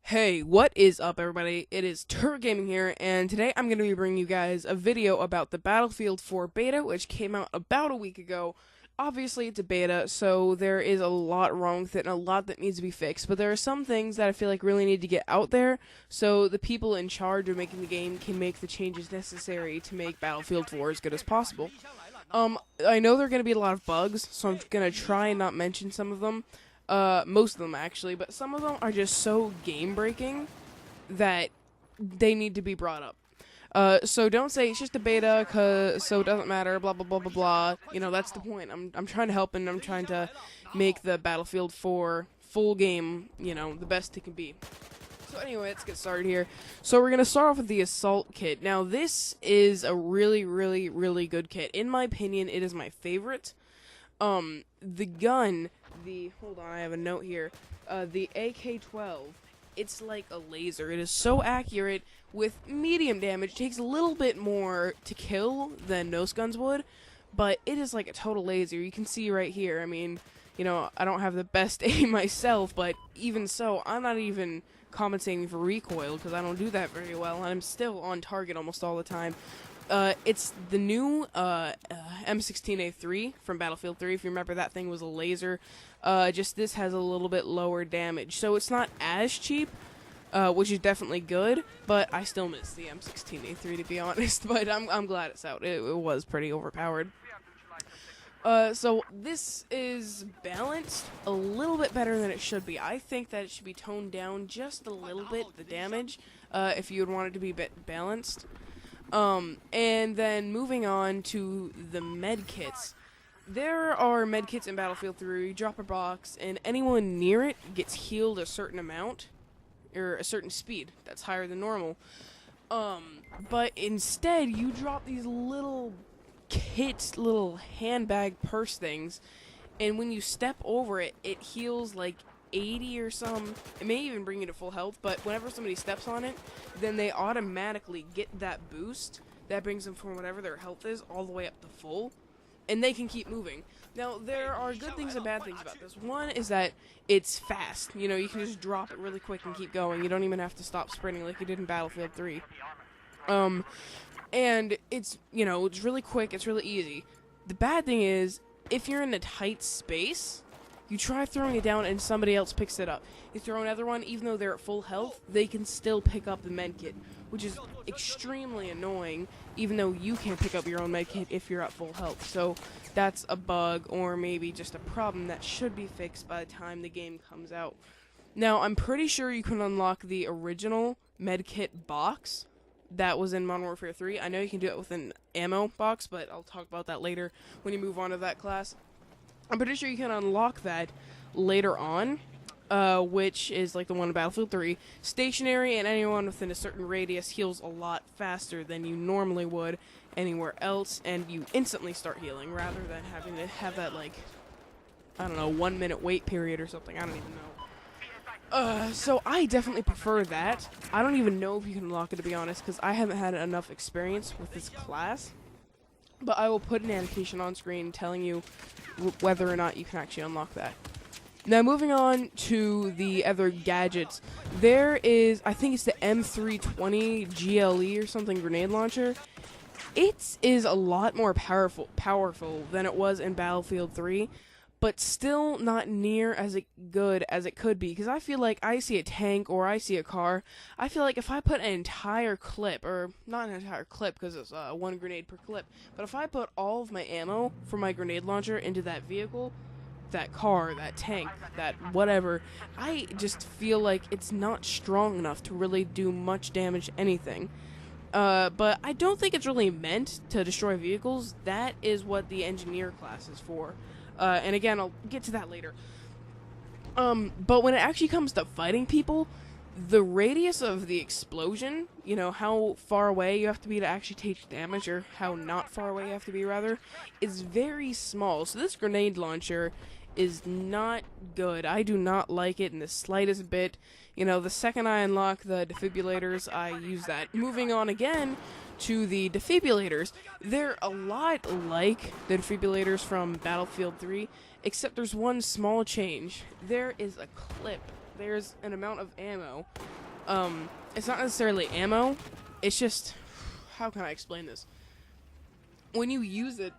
Hey, what is up, everybody? It is Tur Gaming here, and today I'm going to be bringing you guys a video about the Battlefield 4 beta, which came out about a week ago. Obviously, it's a beta, so there is a lot wrong with it and a lot that needs to be fixed, but there are some things that I feel like really need to get out there so the people in charge of making the game can make the changes necessary to make Battlefield 4 as good as possible. I know there are going to be a lot of bugs, so I'm going to try and not mention some of them. Most of them actually, but some of them are just so game-breaking that they need to be brought up. So don't say it's just a beta, so it doesn't matter, blah, blah, blah, blah, blah. You know, that's the point. I'm trying to help, and I'm trying to make the Battlefield 4 full game, you know, the best it can be. So anyway, let's get started here. So we're going to start off with the Assault Kit. Now, this is a really, really, really good kit. In my opinion, it is my favorite. The gun, hold on, I have a note here, the AK-12, it's like a laser. It is so accurate with medium damage. It takes a little bit more to kill than most guns would, but it is like a total laser. You can see right here, I mean, you know, I don't have the best aim myself, but even so, I'm not even compensating for recoil because I don't do that very well, and I'm still on target almost all the time. It's the new M16A3 from Battlefield 3. If you remember, that thing was a laser. Just this has a little bit lower damage. So it's not as cheap, which is definitely good, but I still miss the M16A3 to be honest. But I'm glad it's out. It was pretty overpowered. So this is balanced a little bit better than it should be. I think that it should be toned down just a little bit, the damage, if you would want it to be balanced. And then moving on to the med kits. There are med kits in Battlefield 3. You drop a box, and anyone near it gets healed a certain amount, or a certain speed that's higher than normal. But instead, you drop these little kits, little handbag purse things, and when you step over it, it heals like 80 or some. It may even bring you to full health, but whenever somebody steps on it, then they automatically get that boost that brings them from whatever their health is all the way up to full, and they can keep moving. Now, there are good things and bad things about this. One is that it's fast. You know, you can just drop it really quick and keep going. You don't even have to stop sprinting like you did in Battlefield 3. And it's, you know, it's really quick, it's really easy. The bad thing is, if you're in a tight space, you try throwing it down and somebody else picks it up. You throw another one, even though they're at full health, they can still pick up the medkit, which is extremely annoying, even though you can't pick up your own medkit if you're at full health. So that's a bug, or maybe just a problem that should be fixed by the time the game comes out. Now, I'm pretty sure you can unlock the original medkit box that was in Modern Warfare 3. I know you can do it with an ammo box, but I'll talk about that later when you move on to that class. I'm pretty sure you can unlock that later on, which is like the one in Battlefield 3. Stationary, and anyone within a certain radius heals a lot faster than you normally would anywhere else, and you instantly start healing rather than having to have that, like, I don't know, 1 minute wait period or something. I don't even know. So I definitely prefer that. I don't even know if you can unlock it, to be honest, because I haven't had enough experience with this class. But I will put an annotation on screen telling you whether or not you can actually unlock that. Now, moving on to the other gadgets, there is, I think it's the M320 GLE or something grenade launcher. It is a lot more powerful than it was in Battlefield 3, but still not near as good as it could be, because I feel like I see a tank or I see a car, I feel like if I put an entire clip, or not an entire clip because it's one grenade per clip, but if I put all of my ammo for my grenade launcher into that vehicle, that car, that tank, that whatever, I just feel like it's not strong enough to really do much damage to anything. But I don't think it's really meant to destroy vehicles. That is what the engineer class is for. And again, I'll get to that later. But when it actually comes to fighting people, the radius of the explosion, you know, how far away you have to be to actually take damage, or how not far away you have to be, rather, is very small. So this grenade launcher is not good. I do not like it in the slightest bit. You know, the second I unlock the defibrillators, I use that. Moving on again to the defibrillators, they're a lot like the defibrillators from Battlefield 3, except there's one small change. There is a clip there's an amount of ammo. It's not necessarily ammo, it's just, how can I explain this? When you use it,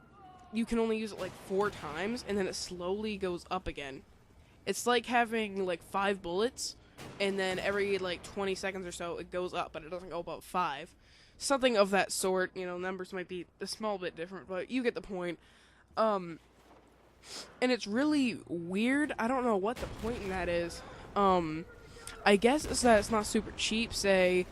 you can only use it like 4 times, and then it slowly goes up again. It's like having like 5 bullets, and then every like 20 seconds or so it goes up, but it doesn't go above 5. Something of that sort. You know, numbers might be a small bit different, but you get the point. And it's really weird. I don't know what the point in that is. I guess it's that it's not super cheap. Say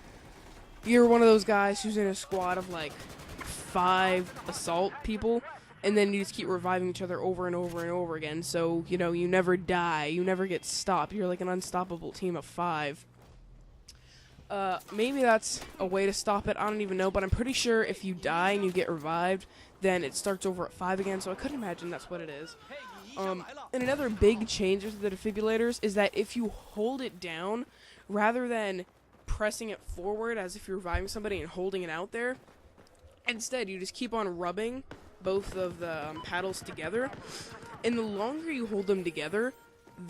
you're one of those guys who's in a squad of like 5 assault people, and then you just keep reviving each other over and over and over again. So, you know, you never die. You never get stopped. You're like an unstoppable team of 5. Maybe that's a way to stop it. I don't even know, but I'm pretty sure if you die and you get revived, then it starts over at 5 again, so I couldn't imagine that's what it is. And another big change with the defibrillators is that if you hold it down, rather than pressing it forward as if you're reviving somebody and holding it out there, instead you just keep on rubbing both of the paddles together, and the longer you hold them together,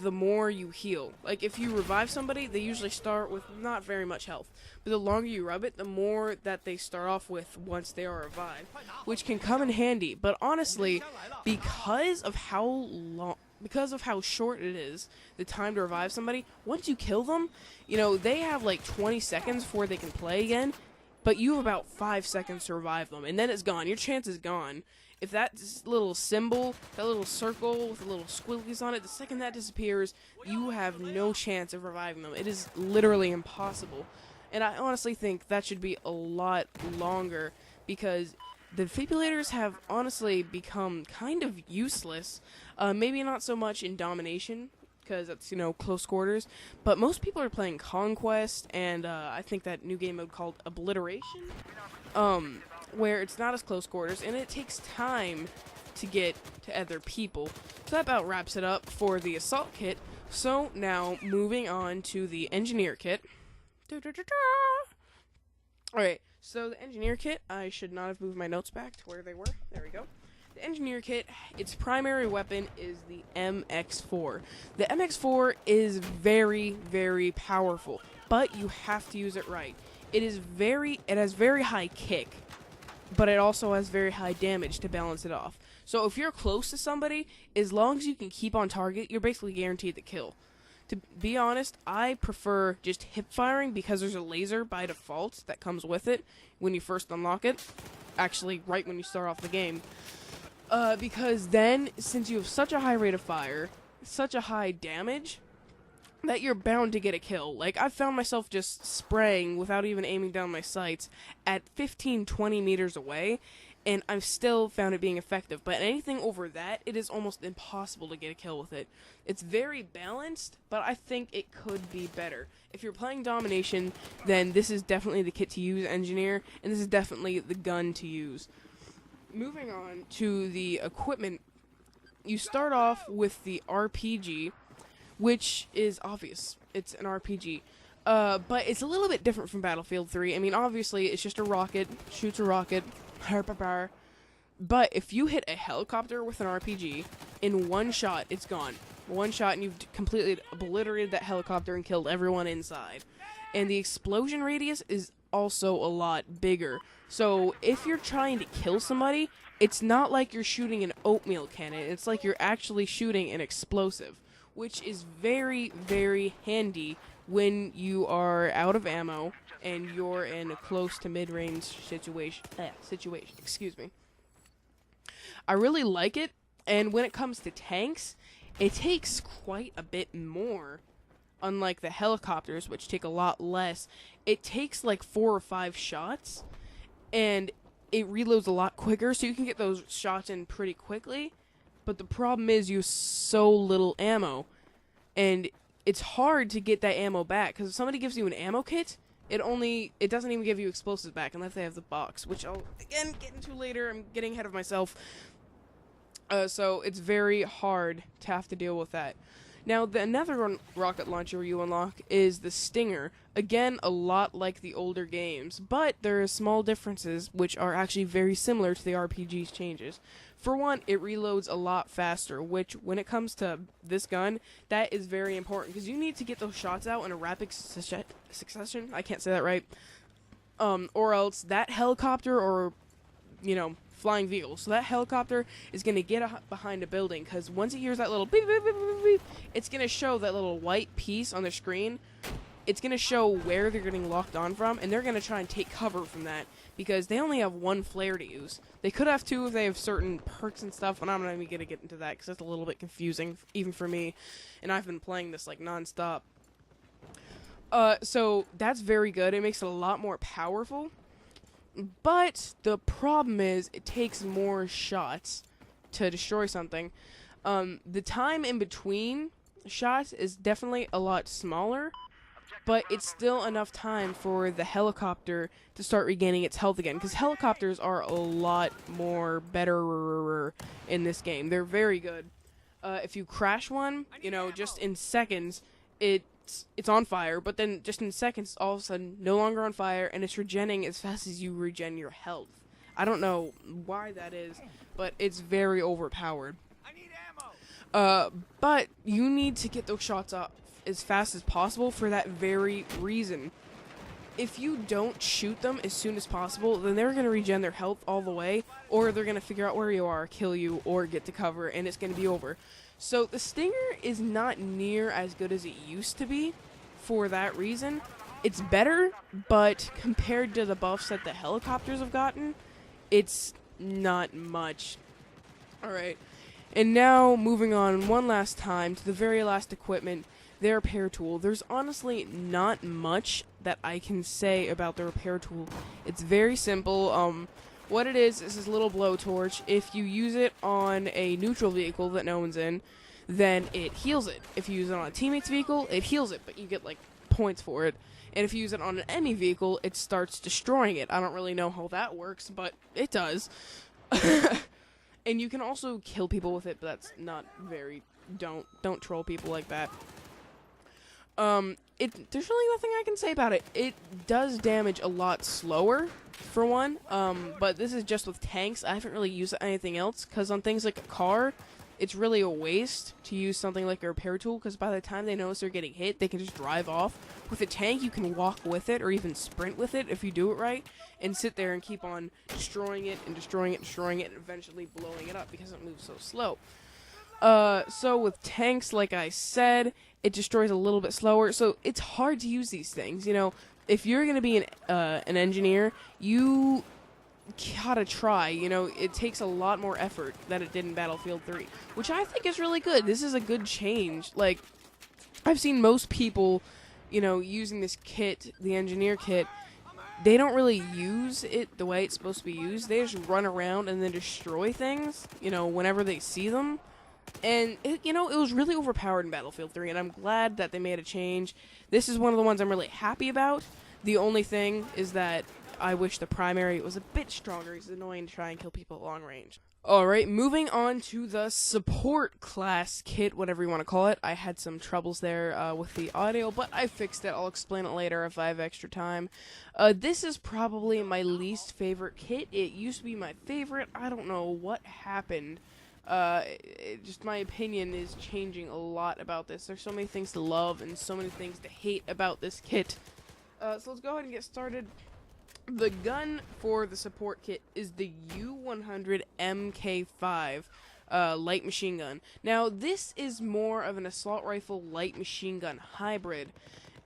the more you heal. Like, if you revive somebody, they usually start with not very much health, but the longer you rub it, the more that they start off with once they are revived, which can come in handy. But honestly, because of how short it is, the time to revive somebody, once you kill them, you know, they have like 20 seconds before they can play again, but you have about 5 seconds to revive them, and then it's gone. Your chance is gone. If that little symbol, that little circle with the little squigglies on it, the second that disappears, you have no chance of reviving them. It is literally impossible. And I honestly think that should be a lot longer, because the defibrillators have honestly become kind of useless. Maybe not so much in domination, because that's, you know, close quarters, but most people are playing Conquest, and I think that new game mode called Obliteration, where it's not as close quarters, and it takes time to get to other people. So that about wraps it up for the Assault Kit. So now, moving on to the Engineer Kit. Alright, so the Engineer Kit, I should not have moved my notes back to where they were. There we go. The Engineer Kit, its primary weapon is the MX4. The MX4 is very, very powerful, but you have to use it right. It has very high kick, but it also has very high damage to balance it off. So if you're close to somebody, as long as you can keep on target, you're basically guaranteed the kill. To be honest, I prefer just hip firing because there's a laser by default that comes with it when you first unlock it. Actually, right when you start off the game. Because then, since you have such a high rate of fire, such a high damage, that you're bound to get a kill. Like, I've found myself just spraying without even aiming down my sights at 15-20 meters away, and I've still found it being effective. But anything over that, it is almost impossible to get a kill with it. It's very balanced, but I think it could be better. If you're playing Domination, then this is definitely the kit to use, Engineer, and this is definitely the gun to use. Moving on to the equipment, you start off with the RPG, which is obvious. It's an RPG. But it's a little bit different from Battlefield 3. I mean, obviously, it's just a rocket, shoots a rocket, but if you hit a helicopter with an RPG, in one shot, it's gone. One shot, and you've completely obliterated that helicopter and killed everyone inside. And the explosion radius is also a lot bigger. So if you're trying to kill somebody, it's not like you're shooting an oatmeal cannon. It's like you're actually shooting an explosive, which is very, very handy when you are out of ammo and you're in a close to mid-range situation. Excuse me. I really like it, and when it comes to tanks, it takes quite a bit more. Unlike the helicopters, which take a lot less, it takes like 4 or 5 shots, and it reloads a lot quicker, so you can get those shots in pretty quickly. But the problem is you have so little ammo, and it's hard to get that ammo back, because if somebody gives you an ammo kit, it doesn't even give you explosives back unless they have the box, which I'll, again, get into later. I'm getting ahead of myself. So it's very hard to have to deal with that. Now, another rocket launcher you unlock is the Stinger. Again, a lot like the older games, but there are small differences which are actually very similar to the RPG's changes. For one, it reloads a lot faster, which, when it comes to this gun, that is very important, because you need to get those shots out in a rapid succession. I can't say that right. Or else that helicopter or, flying vehicle. So that helicopter is going to get behind a building, because once it hears that little beep, beep, beep, beep, beep, it's going to show that little white piece on the screen. It's going to show where they're getting locked on from, and they're going to try and take cover from that, because they only have one flare to use. They could have two if they have certain perks and stuff, and I'm not even going to get into that, because that's a little bit confusing, even for me, and I've been playing this, like, non-stop. So that's very good. It makes it a lot more powerful. But the problem is it takes more shots to destroy something. The time in between shots is definitely a lot smaller, but it's still enough time for the helicopter to start regaining its health again, because helicopters are a lot more better in this game. They're very good. If you crash one, just in seconds, it's on fire, but then just in seconds, all of a sudden, no longer on fire, and it's regenning as fast as you regen your health. I don't know why that is, but it's very overpowered. I need ammo. But you need to get those shots off as fast as possible for that very reason. If you don't shoot them as soon as possible, then they're going to regen their health all the way, or they're going to figure out where you are, kill you, or get to cover, and it's going to be over. So the Stinger is not near as good as it used to be for that reason. It's better, but compared to the buffs that the helicopters have gotten, it's not much. Alright, and now moving on one last time to the very last equipment, their repair tool. There's honestly not much that I can say about the repair tool. It's very simple. What it is this little blowtorch. If you use it on a neutral vehicle that no one's in, then it heals it. If you use it on a teammate's vehicle, it heals it, but you get, like, points for it. And if you use it on an enemy vehicle, it starts destroying it. I don't really know how that works, but it does. And you can also kill people with it, but that's not very... Don't troll people like that. There's really nothing I can say about it. It does damage a lot slower, for one, but this is just with tanks. I haven't really used anything else, because on things like a car, it's really a waste to use something like a repair tool, because by the time they notice they're getting hit, they can just drive off. With a tank, you can walk with it, or even sprint with it, if you do it right, and sit there and keep on destroying it, and destroying it, and destroying it, and eventually blowing it up, because it moves so slow. So with tanks, like I said, it destroys a little bit slower, so it's hard to use these things. If you're gonna be an engineer, you gotta try. It takes a lot more effort than it did in Battlefield 3, which I think is really good. This is a good change. Like, I've seen most people, using this kit, the engineer kit. They don't really use it the way it's supposed to be used. They just run around and then destroy things, whenever they see them. And, it was really overpowered in Battlefield 3, and I'm glad that they made a change. This is one of the ones I'm really happy about. The only thing is that I wish the primary was a bit stronger. It's annoying to try and kill people at long range. Alright, moving on to the support class kit, whatever you want to call it. I had some troubles there with the audio, but I fixed it. I'll explain it later if I have extra time. This is probably my least favorite kit. It used to be my favorite. I don't know what happened. Just my opinion is changing a lot about this. There's so many things to love and so many things to hate about this kit. So let's go ahead and get started. The gun for the support kit is the U100 MK5 light machine gun. Now, this is more of an assault rifle light machine gun hybrid.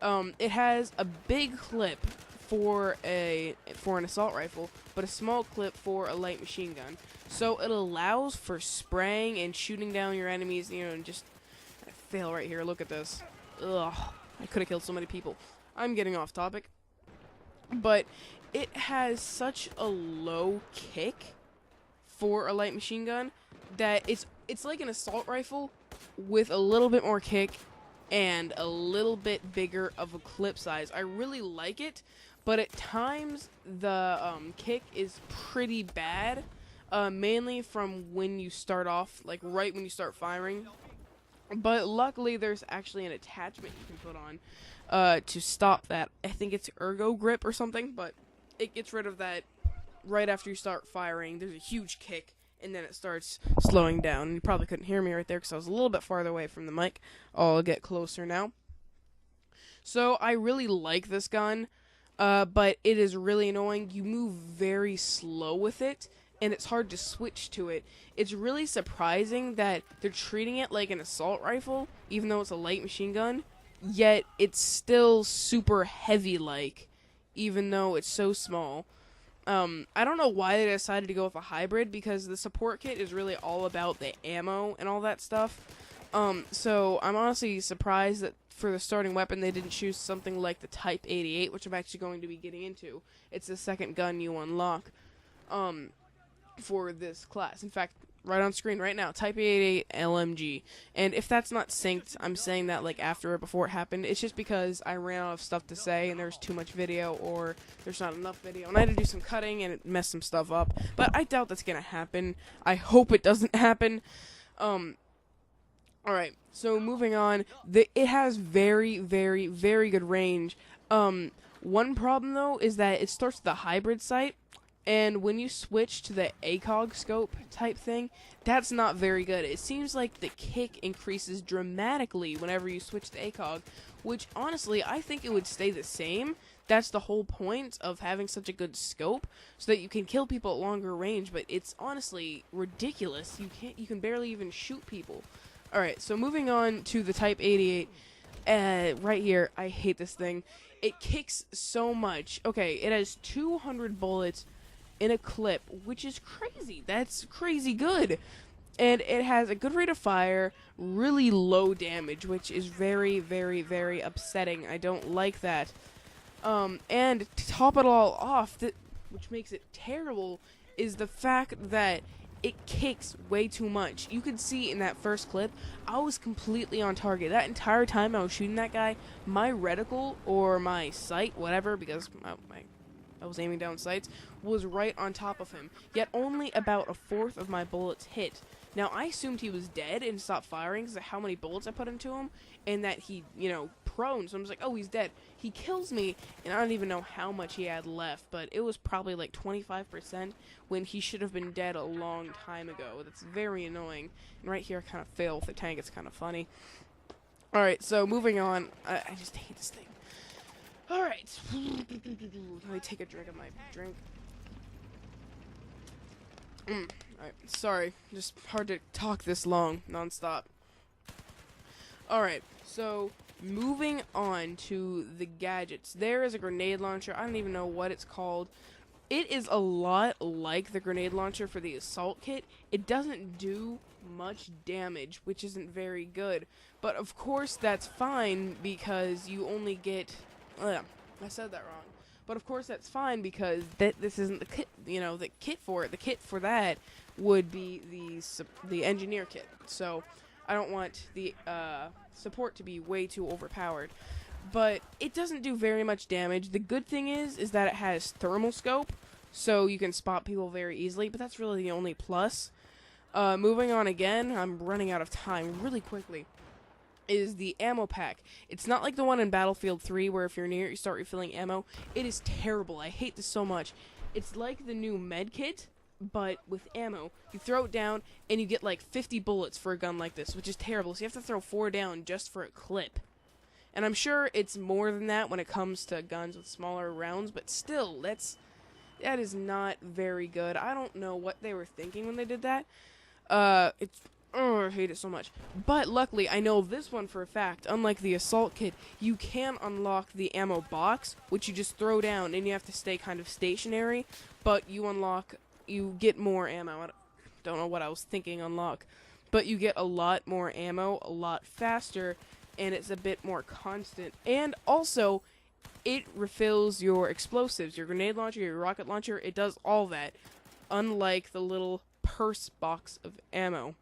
It has a big clip for an assault rifle, but a small clip for a light machine gun. So it allows for spraying and shooting down your enemies, and just... I fail right here, look at this. Ugh, I could have killed so many people. I'm getting off topic. But it has such a low kick for a light machine gun that it's like an assault rifle with a little bit more kick and a little bit bigger of a clip size. I really like it, but at times the kick is pretty bad, mainly from when you start off, like right when you start firing. But luckily, there's actually an attachment you can put on to stop that. I think it's ergo grip or something, but it gets rid of that right after you start firing. There's a huge kick, and then it starts slowing down. You probably couldn't hear me right there because I was a little bit farther away from the mic. I'll get closer now. So I really like this gun, but it is really annoying. You move very slow with it, and it's hard to switch to it. It's really surprising that they're treating it like an assault rifle, even though it's a light machine gun, yet it's still super heavy-like, even though it's so small. I don't know why they decided to go with a hybrid, because the support kit is really all about the ammo and all that stuff. So I'm honestly surprised that for the starting weapon they didn't choose something like the Type 88, which I'm actually going to be getting into. It's the second gun you unlock, for this class. In fact, right on screen right now, Type 88 LMG. And if that's not synced, I'm saying that like after or before it happened. It's just because I ran out of stuff to say and there's too much video, or there's not enough video, and I had to do some cutting and it messed some stuff up. But I doubt that's gonna happen. I hope it doesn't happen. Alright, so moving on. It has very, very, very good range. One problem though is that it starts with the hybrid sight, and when you switch to the ACOG scope type thing, that's not very good. It seems like the kick increases dramatically whenever you switch to ACOG, which honestly, I think it would stay the same. That's the whole point of having such a good scope, so that you can kill people at longer range, but it's honestly ridiculous. You can barely even shoot people. Alright, so moving on to the Type 88. Right here, I hate this thing. It kicks so much. Okay, it has 200 bullets in a clip, which is crazy. That's crazy good. And it has a good rate of fire, really low damage, which is very, very, very upsetting. I don't like that. And to top it all off, which makes it terrible, is the fact that it kicks way too much. You could see in that first clip, I was completely on target. That entire time I was shooting that guy, my reticle, or my sight, whatever, because I was aiming down sights, was right on top of him. Yet only about a fourth of my bullets hit. Now, I assumed he was dead and stopped firing because of how many bullets I put into him, and that he, prone, so I was like, oh, he's dead. He kills me, and I don't even know how much he had left, but it was probably like 25% when he should have been dead a long time ago. That's very annoying. And right here, I kind of fail with the tank. It's kind of funny. Alright, so moving on. I just hate this thing. Alright. Let me take a drink of my drink. Alright, sorry. Just hard to talk this long, non-stop. Alright, so moving on to the gadgets. There is a grenade launcher. I don't even know what it's called. It is a lot like the grenade launcher for the assault kit. It doesn't do much damage, which isn't very good. But of course that's fine because you only get... I said that wrong. But of course that's fine because this isn't the kit, the kit for it. The kit for that would be the engineer kit. So I don't want the support to be way too overpowered. But it doesn't do very much damage. The good thing is that it has thermal scope, so you can spot people very easily, but that's really the only plus. Moving on again, I'm running out of time really quickly, is the ammo pack. It's not like the one in Battlefield 3 where if you're near it, you start refilling ammo. It is terrible. I hate this so much. It's like the new med kit, but with ammo. You throw it down, and you get like 50 bullets for a gun like this, which is terrible. So you have to throw 4 down just for a clip. And I'm sure it's more than that when it comes to guns with smaller rounds, but still, that is not very good. I don't know what they were thinking when they did that. I hate it so much. But luckily, I know this one for a fact. Unlike the assault kit, you can unlock the ammo box, which you just throw down, and you have to stay kind of stationary. But you get more ammo. I don't know what I was thinking unlock. But you get a lot more ammo, a lot faster, and it's a bit more constant. And also, it refills your explosives, your grenade launcher, your rocket launcher. It does all that, unlike the little purse box of ammo.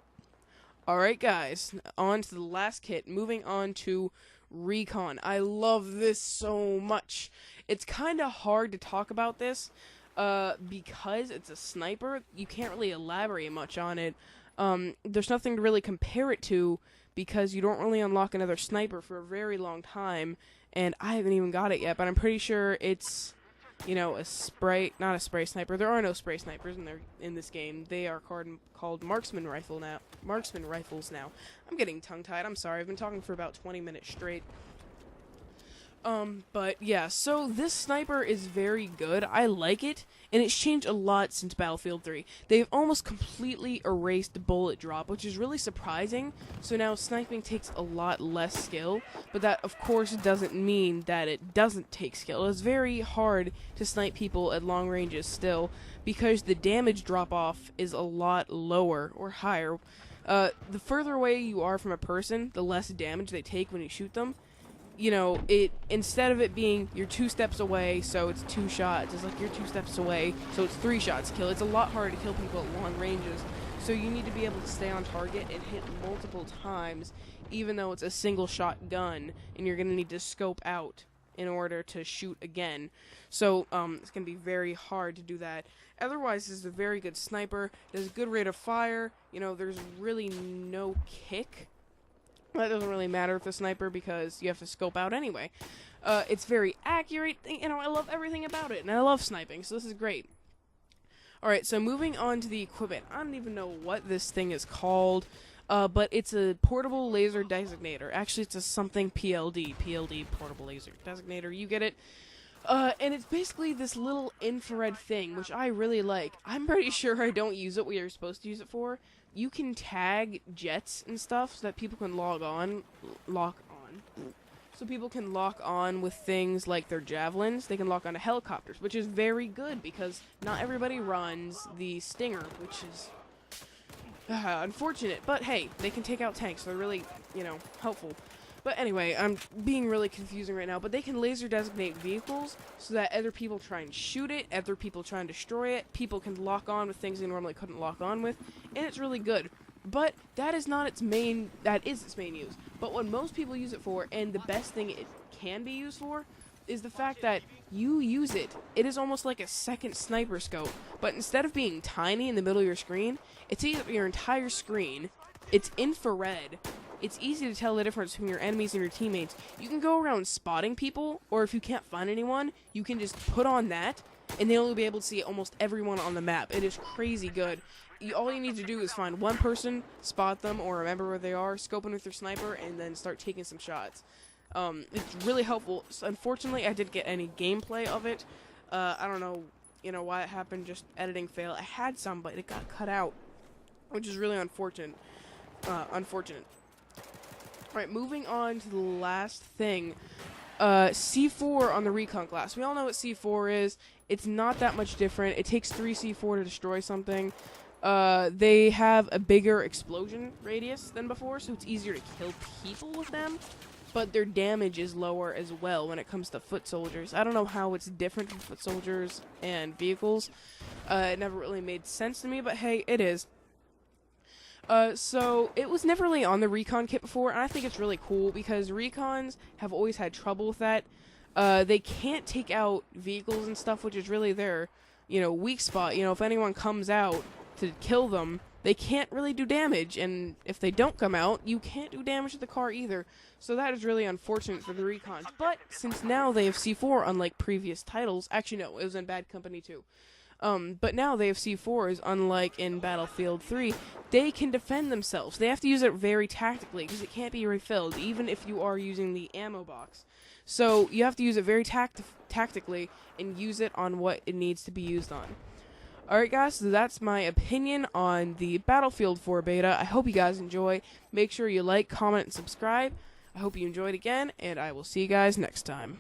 Alright guys, on to the last kit. Moving on to Recon. I love this so much. It's kind of hard to talk about this because it's a sniper. You can't really elaborate much on it. There's nothing to really compare it to because you don't really unlock another sniper for a very long time, and I haven't even got it yet, but I'm pretty sure it's, you know, not a spray sniper. There are no spray snipers in this game. They are called marksman rifles now. I'm getting tongue-tied. I'm sorry. I've been talking for about 20 minutes straight. But yeah, so this sniper is very good. I like it, and it's changed a lot since Battlefield 3. They've almost completely erased bullet drop, which is really surprising. So now sniping takes a lot less skill, but that of course doesn't mean that it doesn't take skill. It's very hard to snipe people at long ranges still, because the damage drop-off is a lot lower or higher. The further away you are from a person, the less damage they take when you shoot them. You know, instead of it being you're 2 steps away, so it's 2 shots, it's like you're 2 steps away, so it's 3 shots to kill. It's a lot harder to kill people at long ranges, so you need to be able to stay on target and hit multiple times, even though it's a single shot gun, and you're going to need to scope out in order to shoot again. So, it's going to be very hard to do that. Otherwise, this is a very good sniper. It has a good rate of fire. You know, there's really no kick. That doesn't really matter with the sniper because you have to scope out anyway. It's very accurate. You know, I love everything about it, and I love sniping, so this is great. Alright, so moving on to the equipment. I don't even know what this thing is called, but it's a portable laser designator. Actually, it's a something PLD, portable laser designator. You get it? And it's basically this little infrared thing, which I really like. I'm pretty sure I don't use it what you're supposed to use it for. You can tag jets and stuff so that people can lock on. So people can lock on with things like their javelins. They can lock on to helicopters, which is very good because not everybody runs the Stinger, which is unfortunate. But hey, they can take out tanks, so they're really, you know, helpful. But anyway, I'm being really confusing right now, but they can laser designate vehicles so that other people try and shoot it, other people try and destroy it, people can lock on with things they normally couldn't lock on with, and it's really good. But that is its main use. But what most people use it for, and the best thing it can be used for, is the fact that you use it. It is almost like a second sniper scope, but instead of being tiny in the middle of your screen, it's either your entire screen, it's infrared. It's easy to tell the difference between your enemies and your teammates. You can go around spotting people, or if you can't find anyone, you can just put on that, and they'll be able to see almost everyone on the map. It is crazy good. All you need to do is find one person, spot them, or remember where they are, scope in with your sniper, and then start taking some shots. It's really helpful. So unfortunately, I didn't get any gameplay of it. I don't know, why it happened, just editing fail. I had some, but it got cut out, which is really unfortunate. Alright, moving on to the last thing. C4 on the recon class. We all know what C4 is. It's not that much different. It takes 3 C4 to destroy something. They have a bigger explosion radius than before, so it's easier to kill people with them. But their damage is lower as well when it comes to foot soldiers. I don't know how it's different from foot soldiers and vehicles. It never really made sense to me, but hey, it is. So it was never really on the recon kit before, and I think it's really cool because recons have always had trouble with that. They can't take out vehicles and stuff, which is really their, weak spot. If anyone comes out to kill them, they can't really do damage, and if they don't come out, you can't do damage to the car either. So that is really unfortunate for the recons. But since now they have C4, unlike previous titles, actually no, it was in Bad Company too. But now they have C4s, unlike in Battlefield 3. They can defend themselves. They have to use it very tactically, because it can't be refilled, even if you are using the ammo box. So you have to use it very tactically, and use it on what it needs to be used on. Alright guys, so that's my opinion on the Battlefield 4 beta. I hope you guys enjoy. Make sure you like, comment, and subscribe. I hope you enjoyed again, and I will see you guys next time.